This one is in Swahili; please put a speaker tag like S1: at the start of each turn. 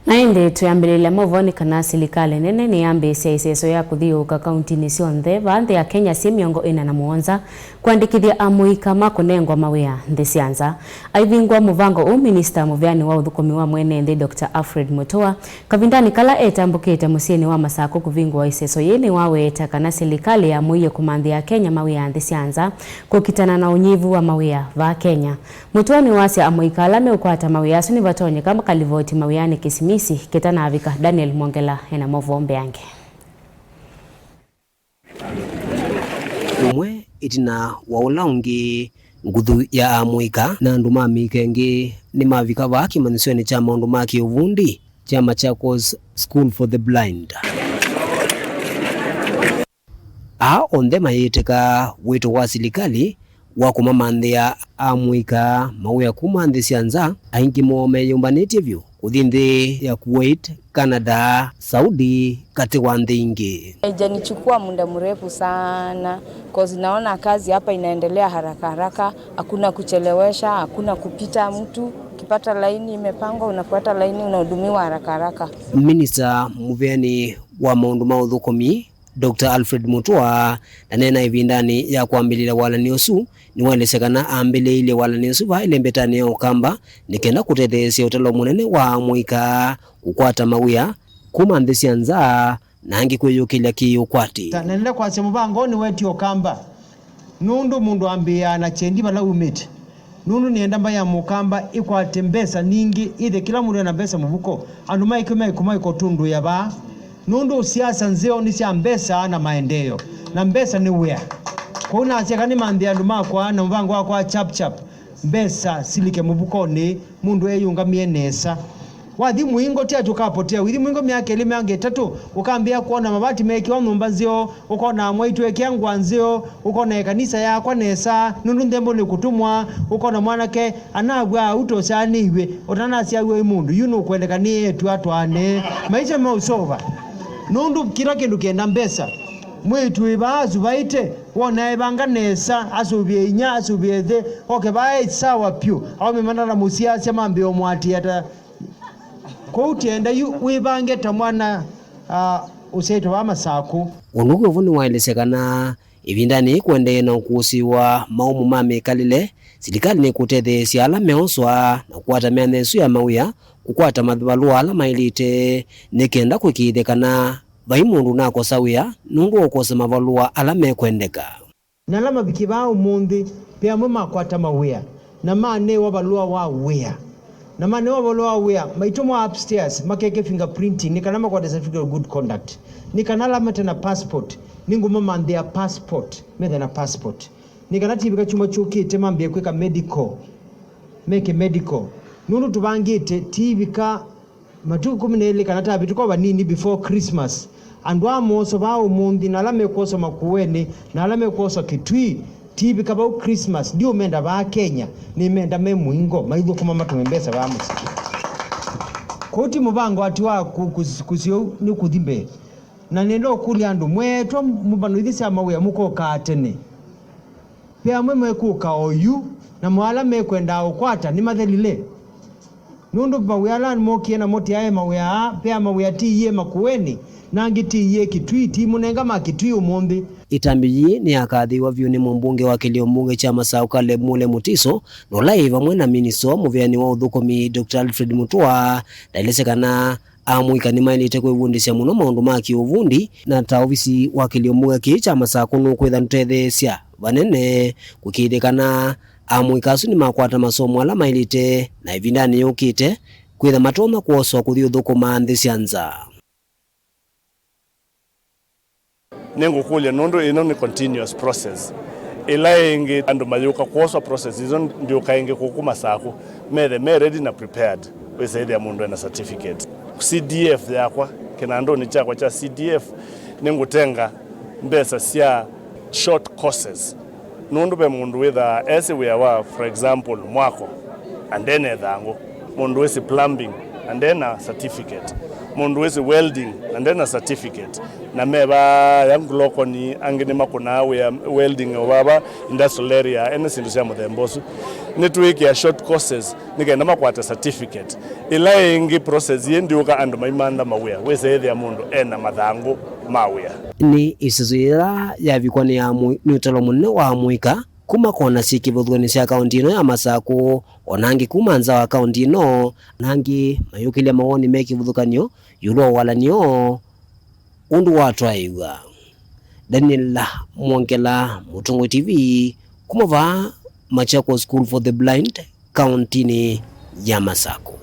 S1: Naende tuyambirĩria movoni kana silikali nene ni yambĩcia iceco ya kuthiũka kaunti-inĩ cionthe vanthi ya Kenya ci mĩongo ĩna na mũgwanja kwandĩkithia amũika makunengwa mawĩra nthĩ cia nja. Aivingwa mũvango minister mũveani wa uthukumi wa mwene nthĩ Dr. Alfred Mutua kavindani kala etambũkĩte mũciĩ-inĩ wa Masako kuvingwa iceco yĩnĩ wa weta kana silikali ya mũiye kumanthi ya Kenya mawĩra nthĩ cia nja kukitana na unyivu wa mawĩra va Kenya. Mutua ni wacia amũika ala meukwata mawĩra acu nivatonyeka makalivoti mawĩra Kisimisi ketana avika Daniel Mwongela ena movombe yange.
S2: Umwe itina waula ungi nguthu ya amwika na andu mamikengi ni mavika vaki manisweni cha maundu maki uvundi cha Machakos School for the Blind. Onde mayiteka wito wa silikali wakumamandhia amwika mawia kumanthi cia nza aingi mome yumbanĩtie vyu kuthi nthi ya Kuwait, Canada, Saudi kati wa nthi ingi.
S3: Haijanichukua muda mrefu sana cause naona kazi hapa inaendelea haraka haraka, hakuna kuchelewesha, hakuna kupita mtu. Ukipata laini imepangwa unafuata laini unahudumiwa haraka haraka. Minister
S2: muveani wa maundu ma uthukumi Dr. Alfred Mutua na nena ivindani ya kuambilila walani osu ni walesekana ambile ile walani osu va ile mbetani ya ukamba nikenda kutethesia utalo munene wa amwika kukwata mawia kuma nthĩ cia nza na angi kwiyukilya kiukwati.
S4: Nenda kwa semuvango ni weti okamba nundu mundu ambia na chendi bala umite nundu nienda mbaya mukamba ikwate mbesa ningi ithe kila mundu ana mbesa mubuko andu maikuma ikotundu ya ba nundu siasa nzeo ni cia mbesa na maendeleo na mbesa ni wea kuna acheka ni mandi andu makwa na mvango wakwa chap mbesa silike mubukoni mundu eyungamie nesa wathi muingo tia tukapotea withi muingo miaka elime ange 3 ukaambia kuona mabati mekiwa nyumba nzio ukona mwaitu ekiangwa nzio ukona kanisa yakwa nesa nundu ndembo ni kutumwa ukona mwanake anagwa utosaniwe utanasia we mundu yuno kwendekanie yetu atwane maisha mausova nundu kila kindu kienda mbesa mwitu ibazu baite wona ebanga nesa asubie inya asubie the bae sawa pyu au memandala musiasa mambe omwati ata ko utienda wibange tamwana useto wa Masako
S2: unugo vuni waelesekana ivindani kwende na kusiwa maumu mame kalile silikali ni kutethesia ala meoswa na kuata meanesu ya mawia kukwata madhvalua ala mailite nikenda kwikithekana vai mundu nako sawia nundu okosa mavalua ala mekwendeka
S4: na lama bikiba umundi pia mama kwata mawia na mane wabalua wa wia na mane wabalua wia maitomo upstairs makeke fingerprinting nikanama kwa certificate of good conduct nikanala mete na passport ningu mama ndia passport mete na passport nikanati bika chuma chukite mambye kweka medical make medical nundu tubangite tibika matuku 14 kanata bituko banini before Christmas andwa moso bao mundi na lame koso makuweni na lame koso kitwi tibi kabau Christmas ndio menda ba Kenya ni menda memuingo maitho kuma matumembesa ba musi koti mubango ati wa kusio ni kuthimbe na nendo kuli andu mwetwa mubano ithisa mawe muko katene pia mwe kuka oyu na mwala mekwenda ukwata ni mathelile nundu mawiyala mokie na moti aye mawiya pia mawiya tiye makuweni nangi tiye kitwiti munenga makitwi umundi.
S2: Itambi ni akathiwa vyu ni mumbunge wa kilio mbunge cha Masako Caleb Mule Mutiso no live mwena minister muveani wa uthukumi Dr. Alfred Mutua dailesekana amwika ni mailite kwivundisya muno maundu maki uvundi na ta ofisi wa kilio mbunge ki cha Masako no kwitha ntethesia vanene kukithekana amwika asu ni makwata masomo ala mailite na ivindani yukite kwitha matoma kuoswa kuthi uthukuma nthi cia nza.
S5: Nengo kulia nondo ino ni continuous process ilaingi andu mayuka kuoswa process izo ndio kaingi kukuma Sako me ready na prepared wesaidi ya mundu na certificate CDF yakwa kinando ni chakwa cha CDF nengo tenga mbesa sia short courses nundu be mundu witha ese we wa for example mwako and then edhango mundu wesi plumbing and then a certificate. Mundu wezi welding and then a certificate. Na meba yang loko ni angini makuna welding obaba industrial area ene sindu sia muthembosu. Netwiki ya short courses nikaenda makwata certificate. Ila ingi process yendi uka andu maimanda mawea. Weze edhi ya mundu ena mathangu mawea.
S2: Ni isizuira ya vikwani ya nutalo munne wa amuika kuma kona siki vuthugani sia kaunti ino ya Masaku onangi kumanza wa kaunti ino nangi mayukilia mawoni meki vuthukanio yulo walanio undu watu aiwa. Daniel Mwongela, Mutungu TV, kumava Machakos School for the Blind, kaunti ni ya Masaku.